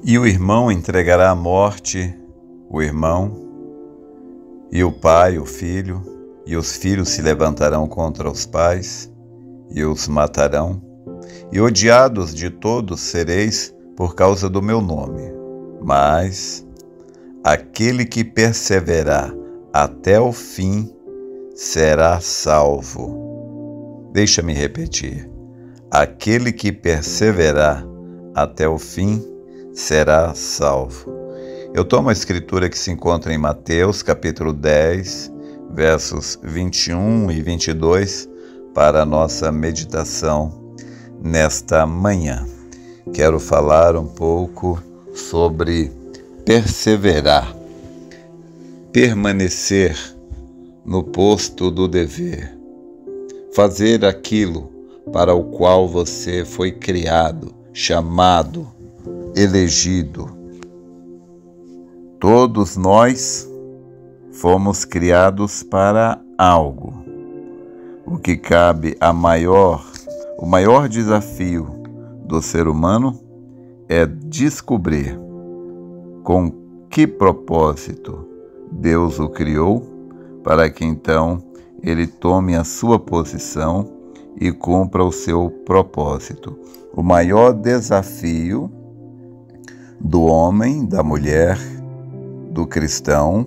E o irmão entregará à morte o irmão, e o pai o filho, e os filhos se levantarão contra os pais, e os matarão, e odiados de todos sereis por causa do meu nome. Mas aquele que perseverar até o fim será salvo. Deixa-me repetir. Aquele que perseverar até o fim será salvo. Eu tomo a escritura que se encontra em Mateus, capítulo 10, versos 21 e 22, para a nossa meditação nesta manhã. Quero falar um pouco sobre perseverar, permanecer no posto do dever, fazer aquilo para o qual você foi criado, chamado, elegido. Todos nós fomos criados para algo. O que cabe o maior desafio do ser humano é descobrir com que propósito Deus o criou, para que então ele tome a sua posição e cumpra o seu propósito. O maior desafio do homem, da mulher, do cristão,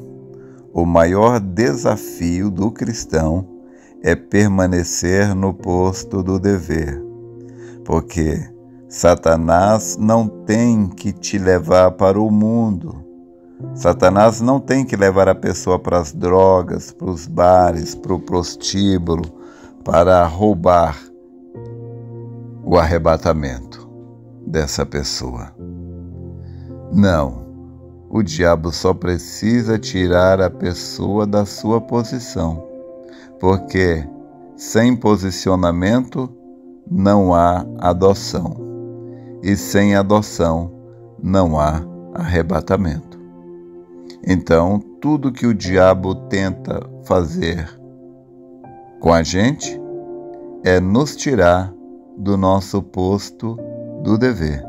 o maior desafio do cristão é permanecer no posto do dever, porque Satanás não tem que te levar para o mundo. Satanás não tem que levar a pessoa para as drogas, para os bares, para o prostíbulo, para roubar o arrebatamento dessa pessoa. Não, o diabo só precisa tirar a pessoa da sua posição, porque sem posicionamento não há adoção, e sem adoção não há arrebatamento. Então, tudo que o diabo tenta fazer com a gente é nos tirar do nosso posto do dever.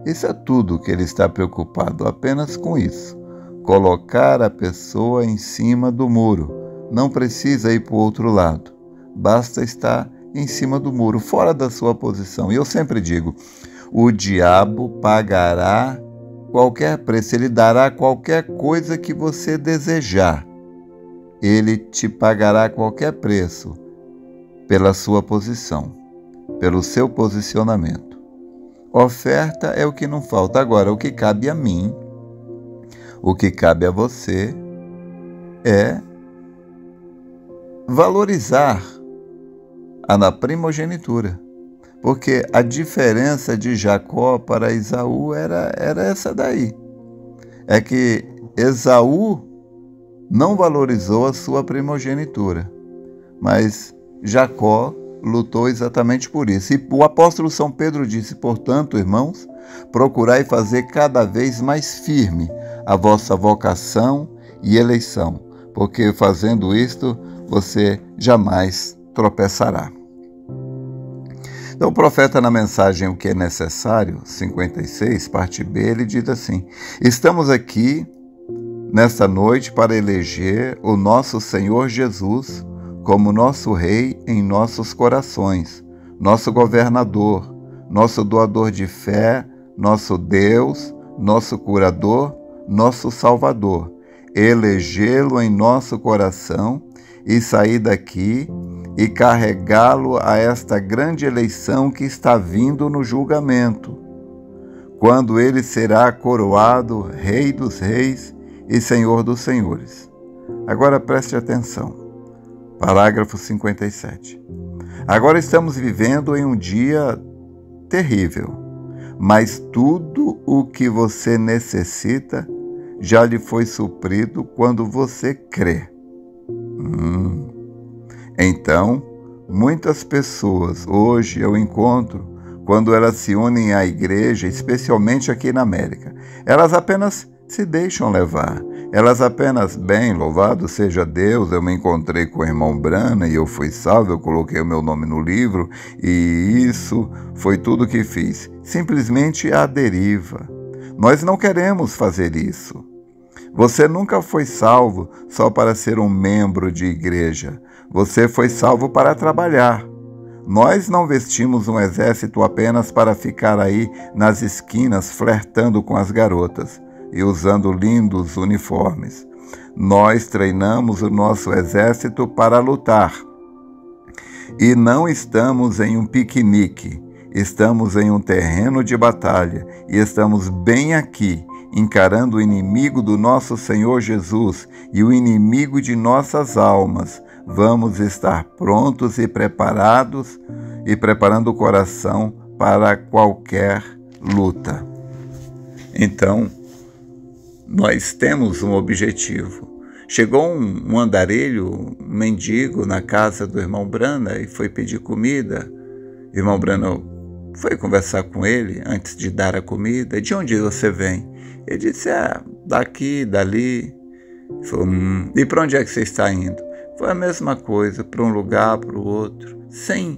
Isso é tudo que ele está preocupado, apenas com isso. Colocar a pessoa em cima do muro. Não precisa ir para o outro lado. Basta estar em cima do muro, fora da sua posição. E eu sempre digo, o diabo pagará qualquer preço, ele dará qualquer coisa que você desejar. Ele te pagará qualquer preço pela sua posição, pelo seu posicionamento. Oferta é o que não falta. Agora, o que cabe a mim, o que cabe a você é valorizar a primogenitura. Porque a diferença de Jacó para Esaú era essa daí. É que Esaú não valorizou a sua primogenitura, mas Jacó lutou exatamente por isso. E o apóstolo São Pedro disse, portanto, irmãos, procurai fazer cada vez mais firme a vossa vocação e eleição, porque fazendo isto, você jamais tropeçará. Então o profeta, na mensagem O que é necessário, 56, parte B, ele diz assim: estamos aqui nesta noite para eleger o nosso Senhor Jesus como nosso Rei em nossos corações, nosso governador, nosso doador de fé, nosso Deus, nosso curador, nosso Salvador. Elegê-lo em nosso coração e sair daqui e carregá-lo a esta grande eleição que está vindo no julgamento, quando ele será coroado Rei dos Reis e Senhor dos Senhores. Agora preste atenção. Parágrafo 57. Agora estamos vivendo em um dia terrível, mas tudo o que você necessita já lhe foi suprido quando você crê. Então, muitas pessoas hoje eu encontro, quando elas se unem à igreja, especialmente aqui na América, elas apenas se deixam levar. Elas apenas, bem, louvado seja Deus, eu me encontrei com o irmão Brana e eu fui salvo, eu coloquei o meu nome no livro e isso foi tudo que fiz. Simplesmente à deriva. Nós não queremos fazer isso. Você nunca foi salvo só para ser um membro de igreja. Você foi salvo para trabalhar. Nós não vestimos um exército apenas para ficar aí nas esquinas flertando com as garotas e usando lindos uniformes. Nós treinamos o nosso exército para lutar. E não estamos em um piquenique, estamos em um terreno de batalha e estamos bem aqui, encarando o inimigo do nosso Senhor Jesus e o inimigo de nossas almas. Vamos estar prontos e preparados e preparando o coração para qualquer luta. Então, nós temos um objetivo. Chegou um andarilho, um mendigo na casa do irmão Brana e foi pedir comida. O irmão Brana foi conversar com ele antes de dar a comida. De onde você vem? Ele disse, daqui, dali. Falou, e para onde é que você está indo? Foi a mesma coisa, para um lugar, para o outro, sem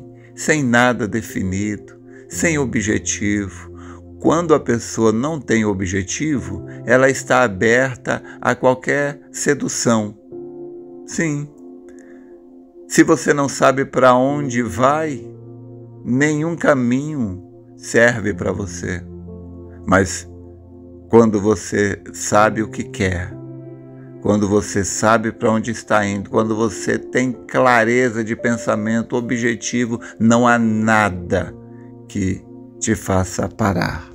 nada definido, sem objetivo. Quando a pessoa não tem objetivo, ela está aberta a qualquer sedução. Sim. Se você não sabe para onde vai, nenhum caminho serve para você. Mas quando você sabe o que quer, quando você sabe para onde está indo, quando você tem clareza de pensamento, objetivo, não há nada que te faça parar.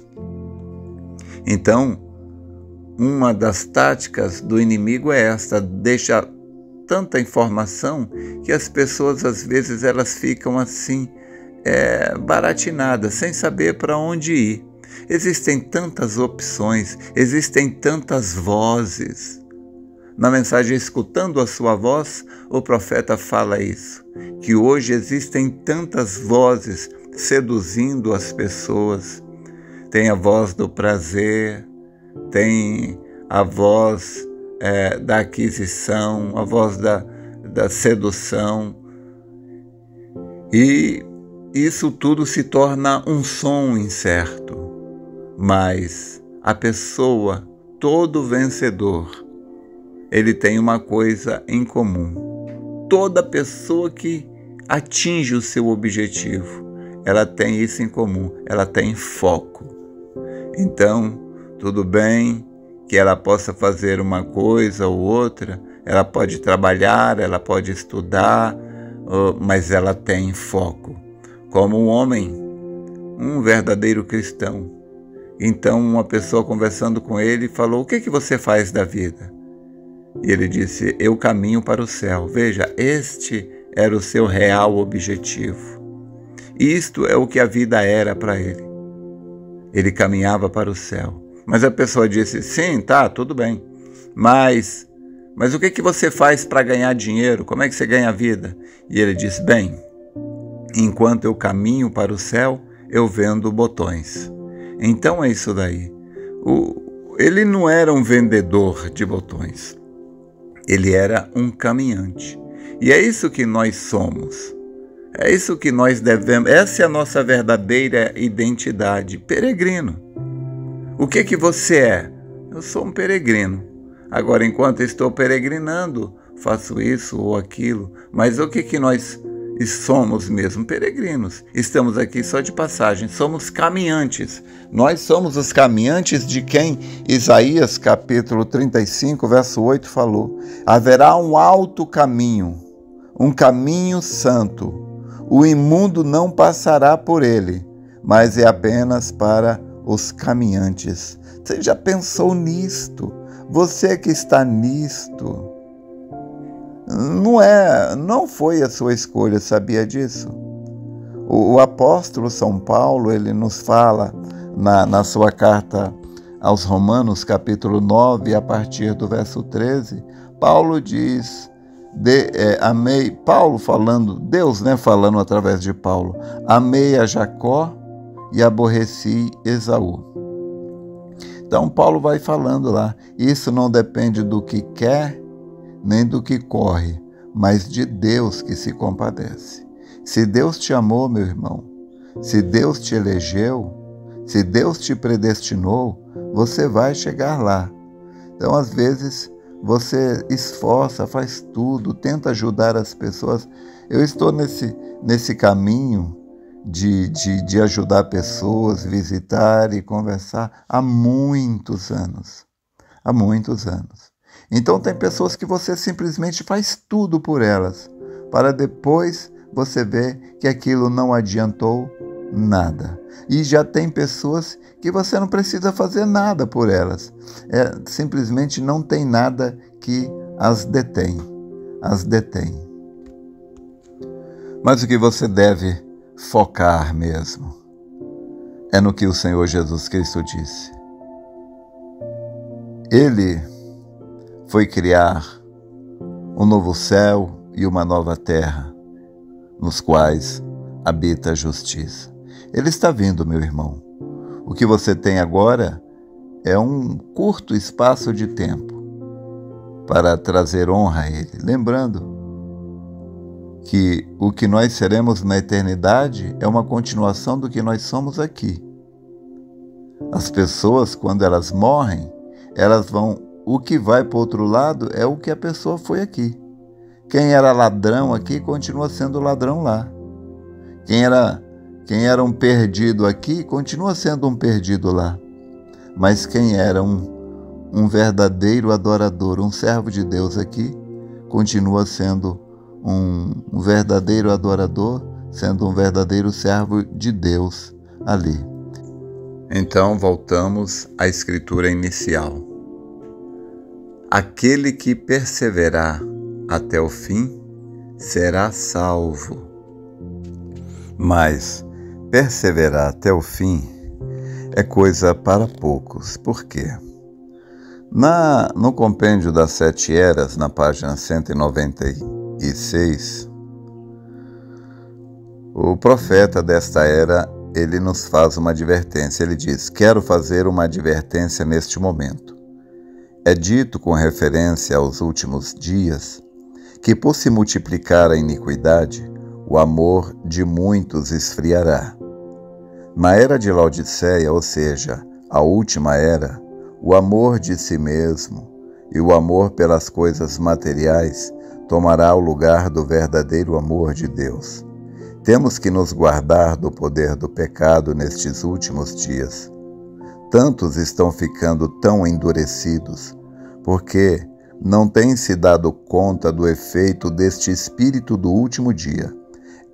Então, uma das táticas do inimigo é esta, deixa tanta informação que as pessoas às vezes elas ficam assim, baratinadas, sem saber para onde ir. Existem tantas opções, existem tantas vozes. Na mensagem Escutando a Sua Voz, o profeta fala isso, que hoje existem tantas vozes seduzindo as pessoas. Tem a voz do prazer, tem a voz da aquisição, a voz da sedução. E isso tudo se torna um som incerto. Mas a pessoa, todo vencedor, ele tem uma coisa em comum. Toda pessoa que atinge o seu objetivo, ela tem isso em comum, ela tem foco. Então, tudo bem que ela possa fazer uma coisa ou outra, ela pode trabalhar, ela pode estudar, mas ela tem foco. Como um homem, um verdadeiro cristão. Então, uma pessoa conversando com ele falou, o que você faz da vida? E ele disse, eu caminho para o céu. Veja, este era o seu real objetivo. Isto é o que a vida era para ele. Ele caminhava para o céu. Mas a pessoa disse, sim, tá, tudo bem. Mas o que você faz para ganhar dinheiro? Como é que você ganha a vida? E ele disse, bem, enquanto eu caminho para o céu, eu vendo botões. Então é isso daí. Ele não era um vendedor de botões. Ele era um caminhante. E é isso que nós somos. É isso que nós devemos. Essa é a nossa verdadeira identidade. Peregrino. O que você é? Eu sou um peregrino. Agora, enquanto estou peregrinando, faço isso ou aquilo. Mas o que nós somos mesmo? Peregrinos. Estamos aqui só de passagem. Somos caminhantes. Nós somos os caminhantes de quem Isaías, capítulo 35, verso 8, falou. Haverá um alto caminho, um caminho santo. O imundo não passará por ele, mas é apenas para os caminhantes. Você já pensou nisto? Você que está nisto. Não foi a sua escolha, sabia disso? O apóstolo São Paulo, ele nos fala na sua carta aos Romanos, capítulo 9, a partir do verso 13, Paulo diz, amei, Paulo falando, Deus falando através de Paulo, amei a Jacó e aborreci Esaú. Então Paulo vai falando lá, isso não depende do que quer, nem do que corre, mas de Deus que se compadece. Se Deus te amou, meu irmão, se Deus te elegeu, se Deus te predestinou, você vai chegar lá. Então, às vezes, você esforça, faz tudo, tenta ajudar as pessoas. Eu estou nesse caminho de ajudar pessoas, visitar e conversar há muitos anos. Há muitos anos. Então, tem pessoas que você simplesmente faz tudo por elas, para depois você ver que aquilo não adiantou nada. E já tem pessoas que você não precisa fazer nada por elas. Simplesmente não tem nada que as detém. Mas o que você deve focar mesmo é no que o Senhor Jesus Cristo disse. Ele foi criar um novo céu e uma nova terra, nos quais habita a justiça. Ele está vindo, meu irmão. O que você tem agora é um curto espaço de tempo para trazer honra a Ele. Lembrando que o que nós seremos na eternidade é uma continuação do que nós somos aqui. As pessoas, quando elas morrem, elas vão... O que vai para o outro lado é o que a pessoa foi aqui. Quem era ladrão aqui continua sendo ladrão lá. Quem era um perdido aqui continua sendo um perdido lá. Mas quem era um verdadeiro adorador, um servo de Deus aqui, continua sendo um verdadeiro adorador, sendo um verdadeiro servo de Deus ali. Então voltamos à escritura inicial. Aquele que perseverar até o fim será salvo. Mas perseverar até o fim é coisa para poucos. Por quê? No compêndio das 7 eras, na página 196, o profeta desta era, ele nos faz uma advertência. Ele diz: quero fazer uma advertência neste momento. É dito com referência aos últimos dias que, por se multiplicar a iniquidade, o amor de muitos esfriará. Na era de Laodiceia, ou seja, a última era, o amor de si mesmo e o amor pelas coisas materiais tomará o lugar do verdadeiro amor de Deus. Temos que nos guardar do poder do pecado nestes últimos dias. Tantos estão ficando tão endurecidos, porque não têm se dado conta do efeito deste espírito do último dia.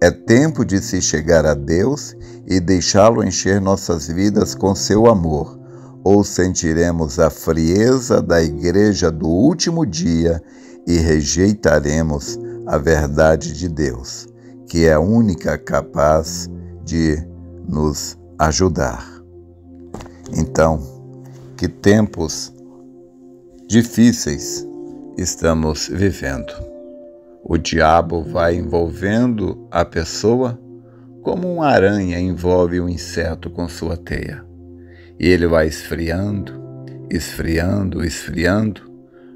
É tempo de se chegar a Deus e deixá-lo encher nossas vidas com seu amor, ou sentiremos a frieza da igreja do último dia e rejeitaremos a verdade de Deus, que é a única capaz de nos ajudar. Então, que tempos difíceis estamos vivendo. O diabo vai envolvendo a pessoa como uma aranha envolve um inseto com sua teia. E ele vai esfriando,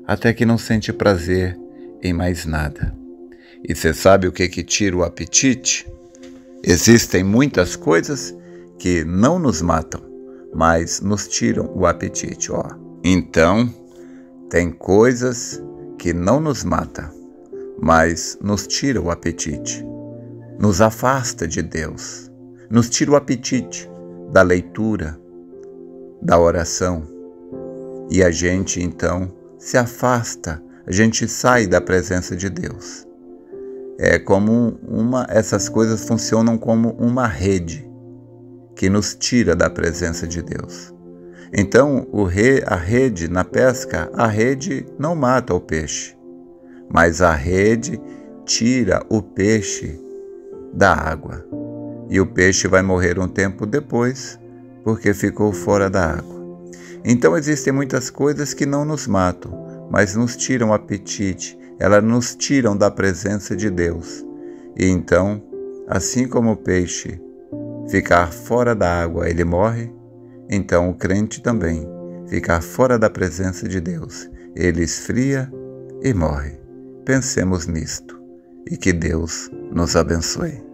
até que não sente prazer em mais nada. E você sabe o que tira o apetite? Existem muitas coisas que não nos matam, mas nos tiram o apetite. Então, tem coisas que não nos matam, mas nos tira o apetite, nos afasta de Deus, nos tira o apetite da leitura, da oração, e a gente então se afasta, a gente sai da presença de Deus. Essas coisas funcionam como uma rede que nos tira da presença de Deus. Então, a rede na pesca, a rede não mata o peixe, mas a rede tira o peixe da água. E o peixe vai morrer um tempo depois, porque ficou fora da água. Então existem muitas coisas que não nos matam, mas nos tiram o apetite, elas nos tiram da presença de Deus. E então, assim como o peixe ficar fora da água, ele morre, então o crente também, ficar fora da presença de Deus, ele esfria e morre. Pensemos nisto e que Deus nos abençoe.